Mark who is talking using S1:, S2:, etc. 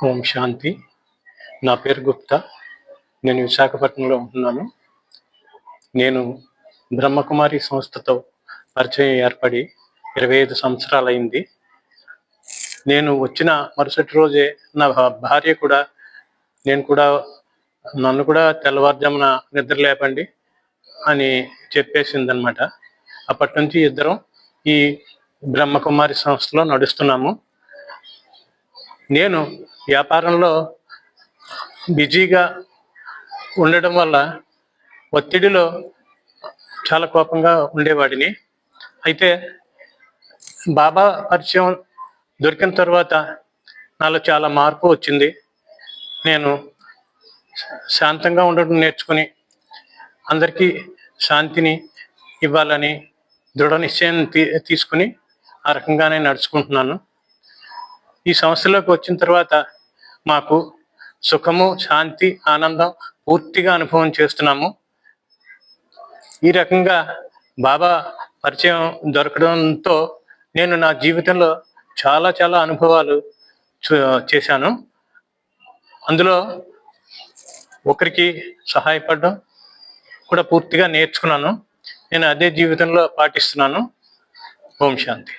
S1: ఓం శాంతి. నా పేరు గుప్తా. నేను విశాఖపట్నంలో ఉంటున్నాను. నేను బ్రహ్మకుమారి సంస్థతో పరిచయం ఏర్పడి 25 సంవత్సరాలైంది. నేను వచ్చిన మరుసటి రోజే నా భార్య కూడా నన్ను కూడా తెల్లవారుజామున నిద్ర లేపండి అని చెప్పేసిందనమాట. అప్పటి నుంచి ఇద్దరం ఈ బ్రహ్మకుమారి సంస్థలో నడుస్తున్నాము. నేను వ్యాపారంలో బిజీగా ఉండడం వల్ల ఒత్తిడిలో చాలా కోపంగా ఉండేవాడిని. అయితే బాబా పరిచయం దొరికిన తర్వాత నాలో చాలా మార్పు వచ్చింది. నేను శాంతంగా ఉండడం నేర్చుకుని అందరికీ శాంతిని ఇవ్వాలని దృఢ నిశ్చయం తీసుకుని ఆ రకంగానే నడుచుకుంటున్నాను. ఈ సంస్థలోకి వచ్చిన తర్వాత మాకు సుఖము, శాంతి, ఆనందం పూర్తిగా అనుభవం చేస్తున్నాము. ఈ రకంగా బాబా పరిచయం దొరకడంతో నేను నా జీవితంలో చాలా చాలా అనుభవాలు చేశాను. అందులో ఒకరికి సహాయపడడం కూడా పూర్తిగా నేర్చుకున్నాను. నేను అదే జీవితంలో పాటిస్తున్నాను. ఓం శాంతి.